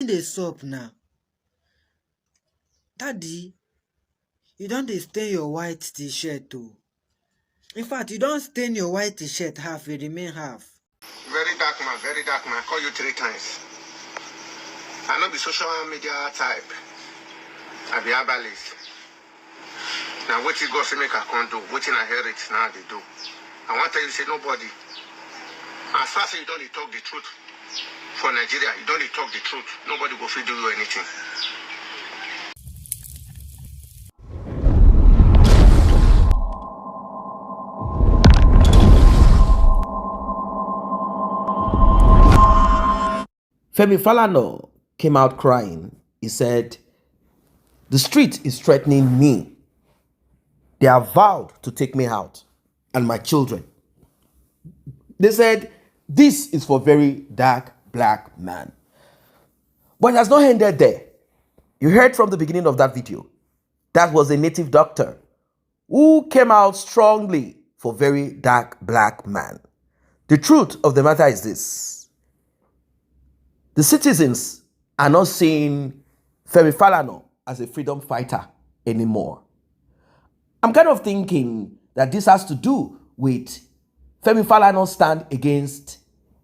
Wetin dey sup now? Daddy, you don dey stain your white t-shirt o. In fact, you don stain your white t-shirt half, e remain half. Verydarkman, I call you 3 times. I no be social media type. I be herbalist. Now wetin God say make I come do, wetin I hear it now they do. I want to tell you say nobody. As far as you don't talk the truth for Nigeria, you don't talk the truth. Nobody go fit do you anything. Falana came out crying. He said, "The street is threatening me. They have vowed to take me out and my children." They said, "This is for Verydarkman." But it has not ended there. You heard from the beginning of that video. That was a native doctor who came out strongly for Verydarkman. The truth of the matter is this. The citizens are not seeing Falana as a freedom fighter anymore. I'm kind of thinking that this has to do with Falana's stand against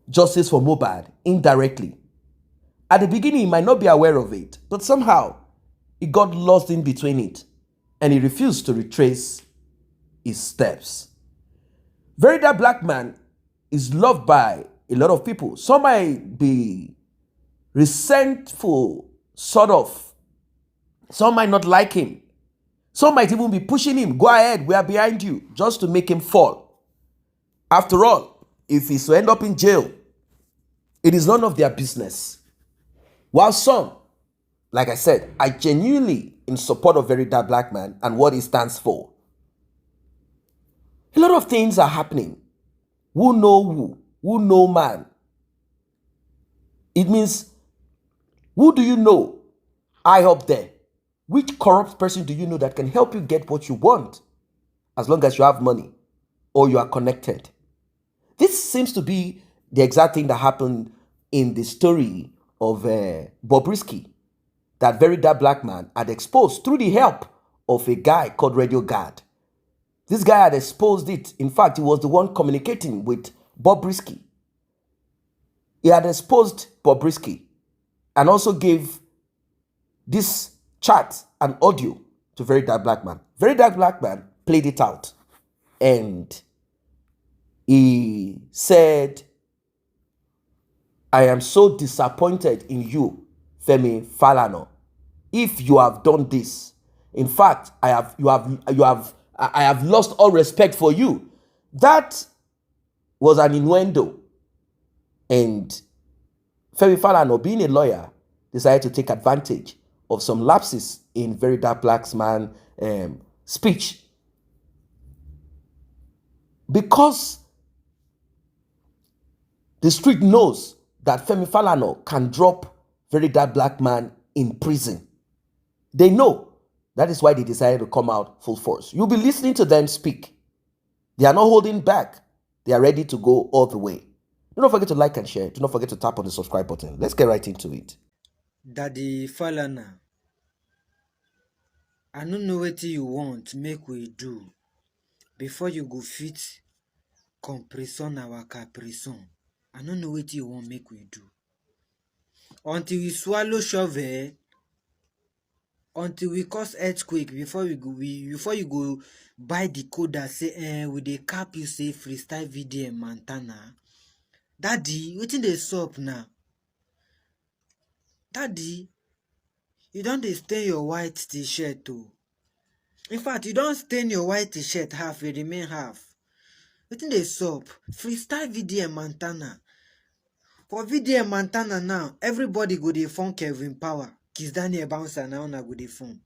justice for Mohbad indirectly. At the beginning, he might not be aware of it, but somehow he got lost in between it and he refused to retrace his steps. Verydarkman is loved by a lot of people. Some might be resentful, sort of. Some might not like him. Some might even be pushing him. Go ahead, we are behind you, just to make him fall. After all, if he's to end up in jail, it is none of their business. While some, like I said, are genuinely in support of Verydarkman and what he stands for. A lot of things are happening. Who know man. It means, who do you know high up there? Which corrupt person do you know that can help you get what you want as long as you have money or you are connected? This seems to be the exact thing that happened in the story of Bobrisky that Verydarkman had exposed through the help of a guy called Radio Guard. This guy had exposed it. In fact, he was the one communicating with Bobrisky. He had exposed Bobrisky and also gave this chat and audio to Verydarkman. Verydarkman played it out and he said, "I am so disappointed in you, Falana. If you have done this, in fact, I have lost all respect for you." That was an innuendo. And Falana, being a lawyer, decided to take advantage of some lapses in Verydarkman's speech. Because the street knows that Falana can drop Verydarkman in prison. They know. That is why they decided to come out full force. You'll be listening to them speak. They are not holding back. They are ready to go all the way. Do not forget to like and share. Do not forget to tap on the subscribe button. Let's get right into it. Daddy Falana, I no know wetin you want make we do before you go fit compression our caprison. I no know wetin you want make we do. Until we swallow shovel, until we cause earthquake before you go buy decoder say we dey cap you say freestyle VDM Montana. Daddy, wetin dey sup now? Daddy, you don dey stain your white t-shirt o. In fact, you don stain your white t-shirt half, e remain half. Wetin dey sup? Freestyle VDM Montana. For VDM Montana now, everybody go dey phone Kevin Power. Kiss Daniel Bouncer now una go dey phone.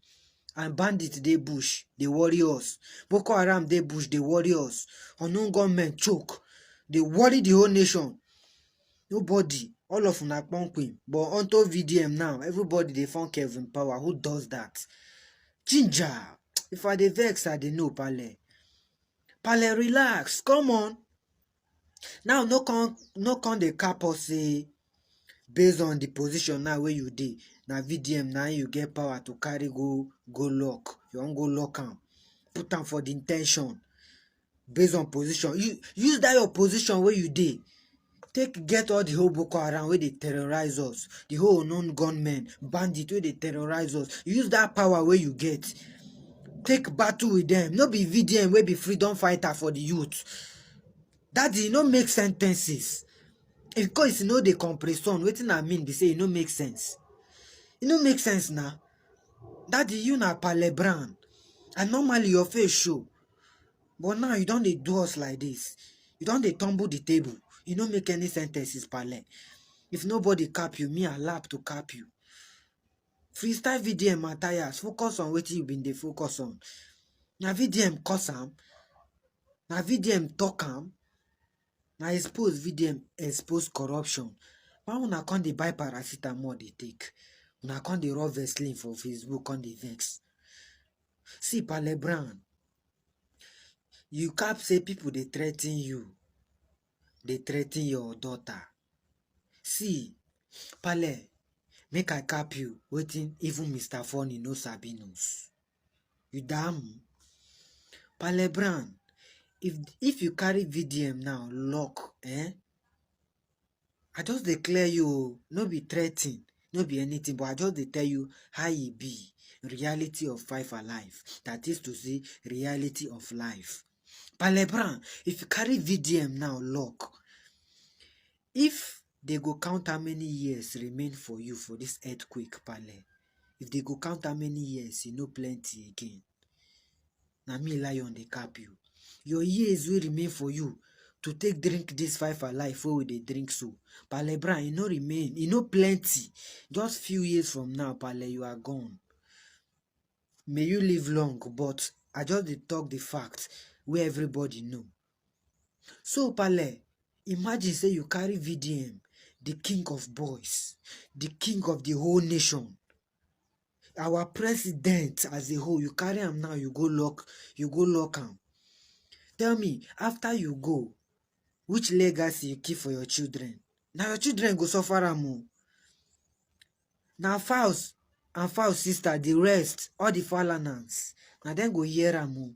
And bandit dey bush, dey worry us. Boko Haram dey bush, dey worry us. Unknown gunmen choke, dey worry the whole nation. Nobody, all of una kponkpin. But onto VDM now, everybody dey phone Kevin Power. Who does that? Ginger. If I dey vex, I dey know, Pale. Pale, relax. Come on. Now, no con dey cap us say based on the position now where you dey. Na VDM now you get power to carry go lock. You wan go lock am, put am for the intention based on position. You use that your position where you dey. Take get all the whole Boko Haram where they terrorize us, the whole unknown gunmen, bandit where they terrorize us. Use that power where you get. Take battle with them. No be VDM where be freedom fighter for the youth. That did not make sentences. Because you know the compression, wetin I mean be say it no make sense. It no make sense now. That you na palebran. And normally your face show. But now you don't dey do us like this. You don't dey tumble the table. You don't make any sentences, pale. If nobody cap you, me I lap to cap you. Freestyle VDM Matthias, focus on what you been dey focus on. Na VDM cause am. Na VDM talk am. Na expose VDM expose corruption. Why una come dey buy paracetamol dey take? Una come dey rub Vaseline for Facebook, come dey vex. See, Pale Brown, you cap say people dey threaten you. They threaten your daughter. See, Pale, make I cap you, waiting even Mr. Funny no sabi knows. You damn. Pale Brown, if you carry VDM now, lock, I just declare you, no be threatening, no be anything, but I just dey tell you how e be. Reality of five alive. That is to say, reality of life. Pale Brown, if you carry VDM now, lock. If they go count how many years remain for you for this earthquake, Pale. If they go count how many years, you know plenty again. Na me lion dey cap you. Your years will remain for you to take drink this five alive wey we dey drink so. Pale Brown, e no remain, e no plenty. Just few years from now, Pale, you are gone. May you live long, but I just dey talk the fact where everybody know. So, Pale, imagine say you carry VDM, the king of boys, the king of the whole nation. Our president as a whole, you carry him now, you go lock him. Tell me, after you go, which legacy you keep for your children? Now your children go suffer am. Now Faust and Faust sister, the rest, all the Falanans, now then go hear am.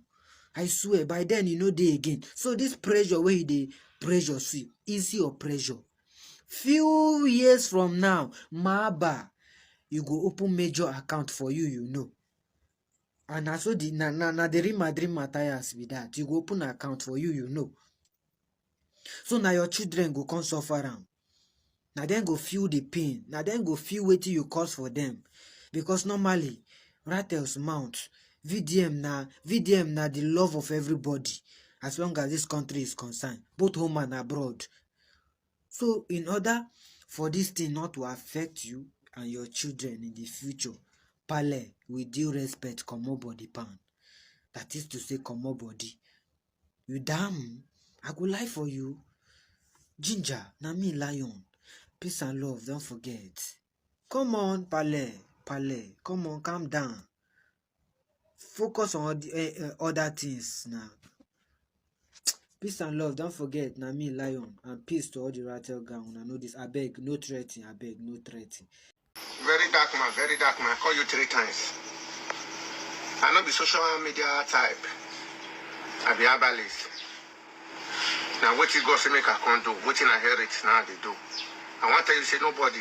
I swear, by then you know they again. So this pressure where they pressure see, easy or pressure. Few years from now, Maba, you go open major account for you, you know. And also the the Real Madrid Matthias with that. You go open account for you, you know. So now your children go come suffer am. Now then go feel the pain. Now then go feel what you cause for them. Because normally, Rattles mount. VDM na the love of everybody. As long as this country is concerned. Both home and abroad. So in order for this thing not to affect you and your children in the future, Pale, with due respect, comot body pan. That is to say, comot body. You damn, I go lie for you. Ginger, na me lion. Peace and love, don't forget. Come on, Pale, come on, calm down. Focus on other things now. Peace and love, don't forget, na me lion. And peace to all the rattle gang. I know this. I beg, no threatening. I beg, no threatening. Verydarkman, I call you 3 times. I not be social media type. I be herbalist. Now what you go say make I can't do, what I hear it now they do. I want to tell you say nobody.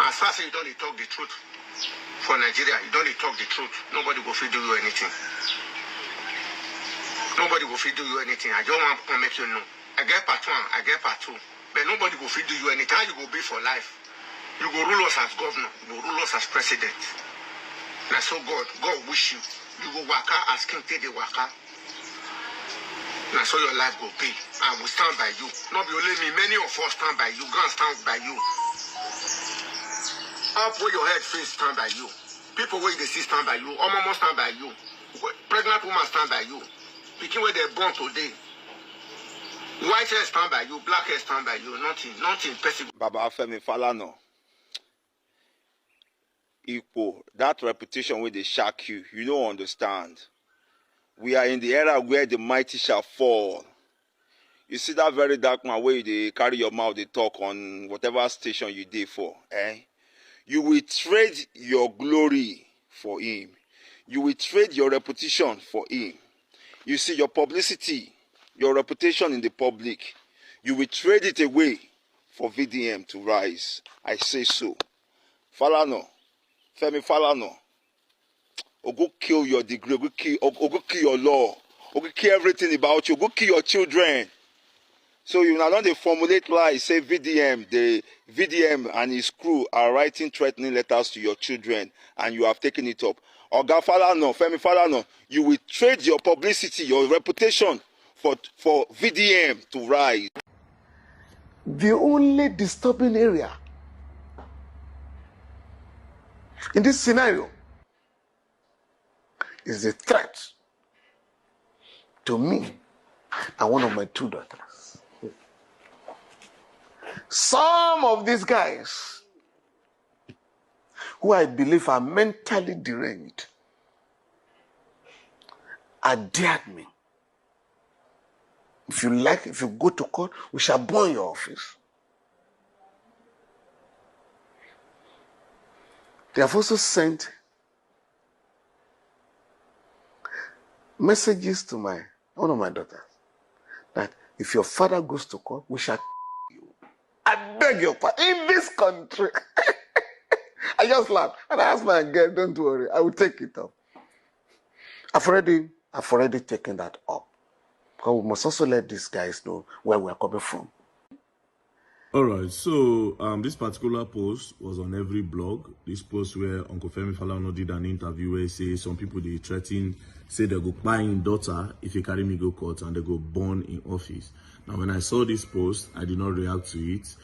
As far as you don't talk the truth for Nigeria, you don't talk the truth. Nobody will feed you anything. Nobody will feed you anything. I just want to make you know. I get part 1, I get part 2. But nobody will feed you anything. How you go be for life? You go rule us as governor. You go rule us as president. Now so God wish you. You go waka as king take the waka. Now so your life go be. I will stand by you. Not be only me. Many of us stand by you. God stand by you. Up where your head face stand by you. People where they see stand by you. All mama stand by you. Pregnant woman stand by you. Picking where they're born today. White hair stand by you. Black hair stand by you. Nothing possible. Baba Femi Falano. Equal. That reputation where they shock you. You don't understand. We are in the era where the mighty shall fall. You see that very dark man where they carry your mouth, they talk on whatever station you did for, eh? You will trade your glory for him. You will trade your reputation for him. You see, your publicity, your reputation in the public, you will trade it away for VDM to rise. I say so. Falano, Femi Falano, go kill your degree, go kill your law, go kill everything about you, go kill your children. So you now don't formulate lies, say the VDM and his crew are writing threatening letters to your children and you have taken it up. Oga Falano, Femi Falano, you will trade your publicity, your reputation for VDM to rise. The only disturbing area in this scenario is the threat to me and one of my two daughters. Some of these guys, who I believe are mentally deranged, are dared me. If you like, if you go to court, we shall burn your office. They have also sent messages to one of my daughters that if your father goes to court, we shall you. I beg your pardon. In this country, I just laughed and I asked my girl, "Don't worry, I will take it up." I've already taken that up. Because we must also let these guys know where we are coming from. All right, so this particular post was on every blog. This post where Uncle Femi Falana did an interview where he says some people they threaten, say they go buy in daughter if you carry me go court and they go burn in office. Now, when I saw this post, I did not react to it,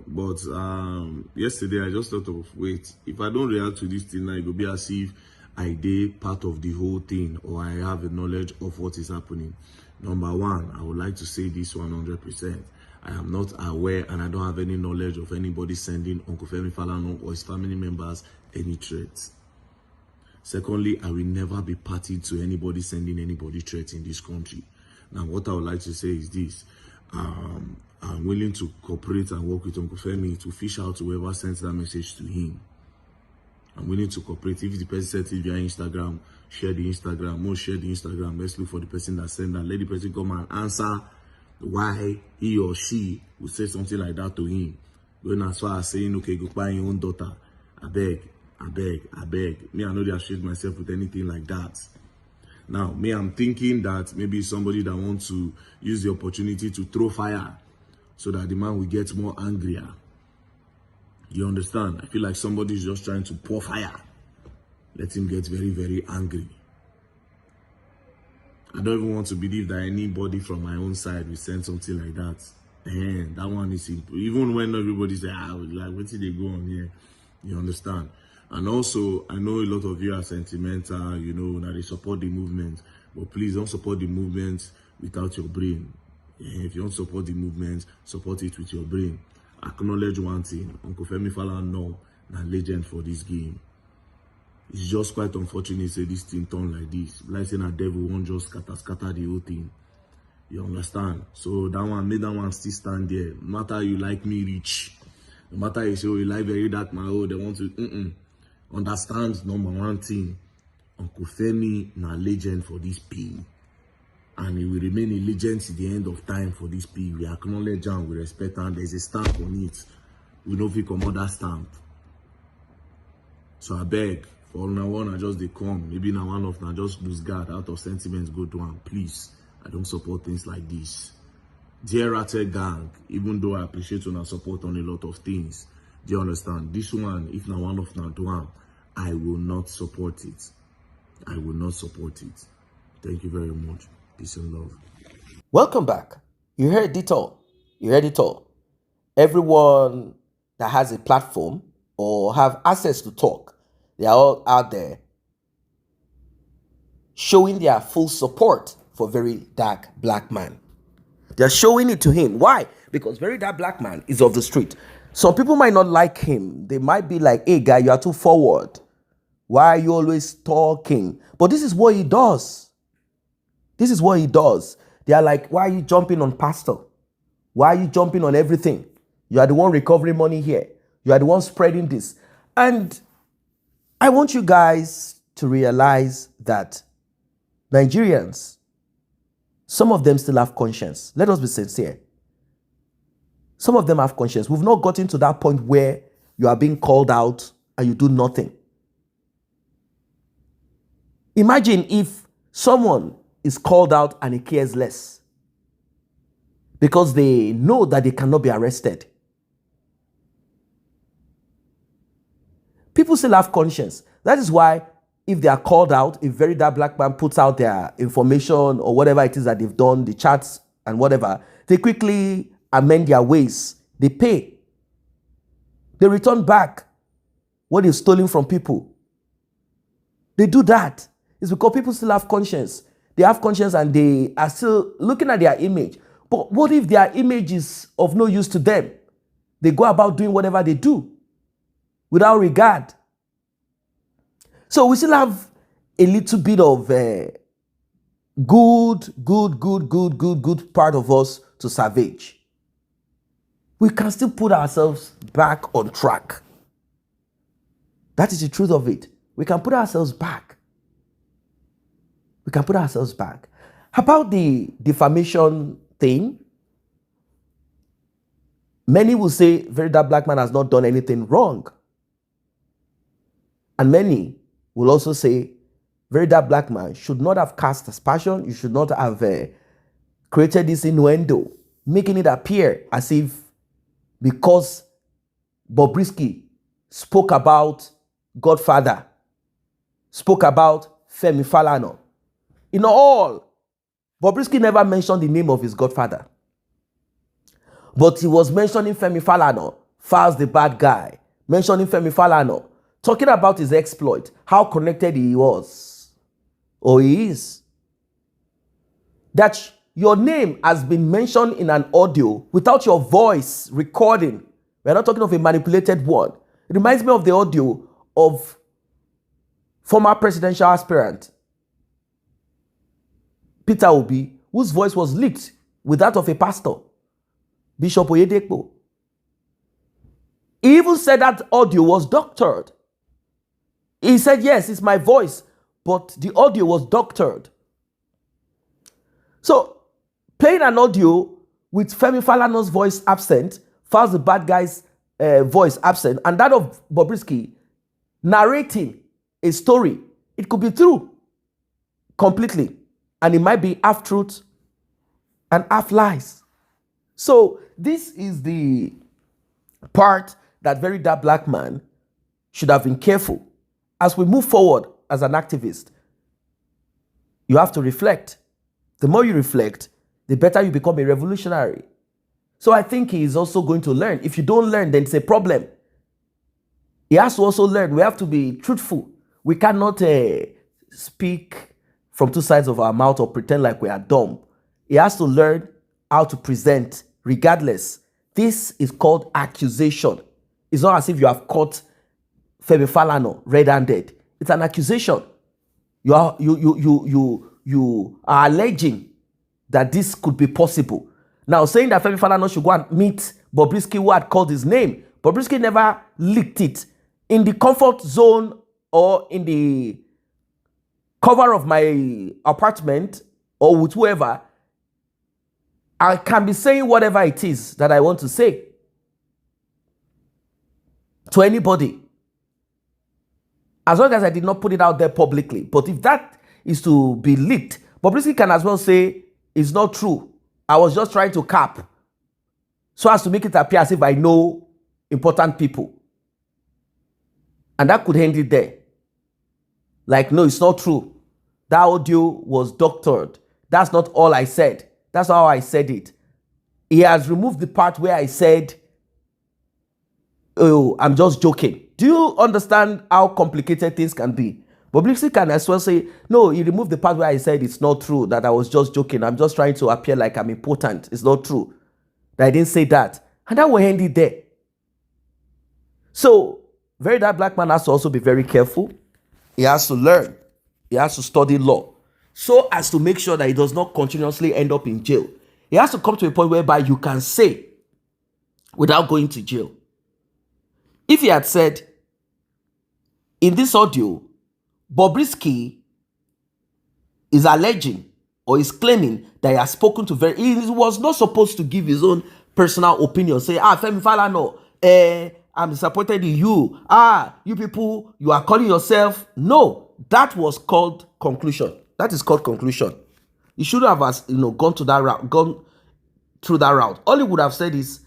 but yesterday I just thought of, wait, if I don't react to this thing now, it will be as if I did part of the whole thing or I have a knowledge of what is happening. Number one, I would like to say this 100%. I am not aware and I don't have any knowledge of anybody sending Uncle Femi Falana or his family members any threats. Secondly, I will never be party to anybody sending anybody threats in this country. Now, what I would like to say is this. I'm willing to cooperate and work with Uncle Femi to fish out whoever sends that message to him. I'm willing to cooperate. If the person sends it via Instagram, share the Instagram. More share the Instagram. Let's look for the person that sent that. Let the person come and answer why he or she would say something like that to him. Going as far as saying, okay, go buy your own daughter. I beg. Me, I know they associate myself with anything like that. Now, me, I'm thinking that maybe somebody that wants to use the opportunity to throw fire so that the man will get more angrier. You understand? I feel like somebody is just trying to pour fire. Let him get very, very angry. I don't even want to believe that anybody from my own side will send something like that. And that one is simple. Even when everybody say, like, what did they go on here? You understand? And also, I know a lot of you are sentimental, that they support the movement. But please don't support the movement without your brain. If you don't support the movement, support it with your brain. Acknowledge one thing. Uncle Femi Falana, a legend for this game. It's just quite unfortunate say this thing turn like this. Like saying a devil won't just scatter the whole thing. You understand? So that one made that one still stand there. No matter you like me rich. No matter you say, oh, you like Verydarkman, they want to understand number one thing. Uncle Femi na legend for this P. And he will remain a legend to the end of time for this P. We acknowledge and we respect and there's a stamp on it. We know if we come on that stamp. So I beg. For now one, I just they come. Maybe now one of now just lose guard out of sentiments go to one. Please, I don't support things like this. Dear Rattle Gang, even though I appreciate your support on a lot of things, do you understand? This one, if now one of now do one, I will not support it. I will not support it. Thank you very much. Peace and love. Welcome back. You heard it all. Everyone that has a platform or have access to talk, they are all out there showing their full support for Verydarkman. They're showing it to him. Why? Because Verydarkman is of the street. Some people might not like him. They might be like, hey, guy, you are too forward. Why are you always talking? But this is what he does. They are like, why are you jumping on pastor? Why are you jumping on everything? You are the one recovering money here. You are the one spreading this. And I want you guys to realize that Nigerians, some of them still have conscience. Let us be sincere. Some of them have conscience. We've not gotten to that point where you are being called out and you do nothing. Imagine if someone is called out and he cares less because they know that they cannot be arrested. People still have conscience. That is why if they are called out, if Verydarkman puts out their information or whatever it is that they've done, the chats and whatever, they quickly amend their ways. They pay. They return back what is stolen from people. They do that. It's because people still have conscience. They have conscience and they are still looking at their image. But what if their image is of no use to them? They go about doing whatever they do without regard. So we still have a little bit of good part of us to salvage. We can still put ourselves back on track. That is the truth of it. We can put ourselves back. We can put ourselves back. About the defamation thing, many will say Verydarkman has not done anything wrong. And many will also say Verydarkman should not have cast aspersion. You should not have created this innuendo, making it appear as if because Bobrisky spoke about Godfather, spoke about Femi Falano. In all, Bobrisky never mentioned the name of his godfather. But he was mentioning Femi Falano, Falz the bad guy, mentioning Femi Falano, talking about his exploit, how connected he was, or he is. That your name has been mentioned in an audio without your voice recording. We're not talking of a manipulated one. It reminds me of the audio of former presidential aspirant Peter Obi, whose voice was leaked with that of a pastor, Bishop Oyedepo. He even said that audio was doctored. He said, yes, it's my voice, but the audio was doctored. So, playing an audio with Femi Falano's voice absent, Falz the bad guy's voice absent, and that of Bobrisky narrating a story, it could be true completely. And it might be half truth and half lies. So this is the part that Verydarkman should have been careful. As we move forward as an activist, you have to reflect. The more you reflect, the better you become a revolutionary. So I think he is also going to learn. If you don't learn, then it's a problem. He has to also learn. We have to be truthful. We cannot speak from two sides of our mouth or pretend like we are dumb. He has to learn how to present regardless. This is called accusation. It's not as if you have caught Femi Falano red-handed. It's an accusation. You are alleging that this could be possible. Now, saying that Femi Falano should go and meet Bobrisky, who had called his name, Bobrisky never leaked it. In the comfort zone or in the cover of my apartment or with whoever, I can be saying whatever it is that I want to say to anybody, as long as I did not put it out there publicly. But if that is to be leaked, Bobrisky can as well say it's not true. I was just trying to cap so as to make it appear as if I know important people. And that could end it there. Like, no, it's not true. That audio was doctored. That's not all I said. That's how I said it. He has removed the part where I said, oh, I'm just joking. Do you understand how complicated things can be? Bobrisky can as well say, no, he removed the part where I said it's not true, that I was just joking. I'm just trying to appear like I'm important. It's not true. That I didn't say that. And that will end it there. So, Verydarkman has to also be very careful. He has to learn. He has to study law. so as to make sure that he does not continuously end up in jail. It has to come to a point whereby you can say without going to jail. If he had said, in this audio, Bobrisky is alleging or is claiming that he has spoken to he was not supposed to give his own personal opinion. Say, Femi Falana, I'm disappointed in you. You people, you are calling yourself. No, that was called conclusion. That is called conclusion. You should have, gone to that route, gone through that route. All he would have said is,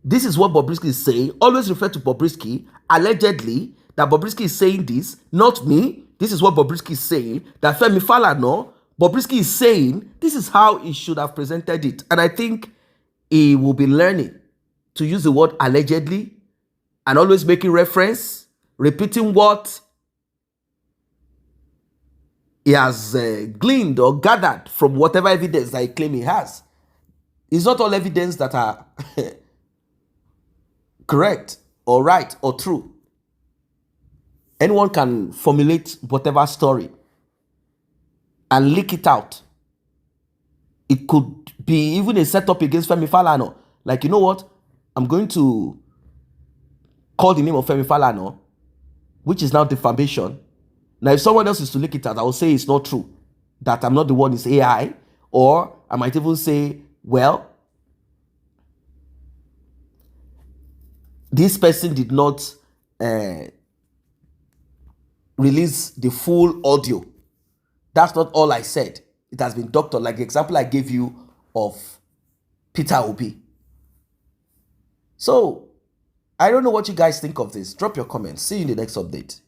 this is what Bobrisky is saying. Always refer to Bobrisky, allegedly, that Bobrisky is saying this, not me. This is what Bobrisky is saying. That Femi Falana, Bobrisky is saying, this is how he should have presented it. And I think he will be learning to use the word allegedly and always making reference, repeating what he has gleaned or gathered from whatever evidence that he claims he has. It's not all evidence that are correct or right or true. Anyone can formulate whatever story and leak it out. It could be even a setup against Femi Falana. Like, you know what? I'm going to call the name of Femi Falana, which is now defamation. Now, if someone else is to leak it out, I will say it's not true. That I'm not the one, it's AI. Or I might even say, well, this person did not release the full audio. That's not all I said. It has been doctored, like the example I gave you of Peter Obi. So, I don't know what you guys think of this. Drop your comments. See you in the next update.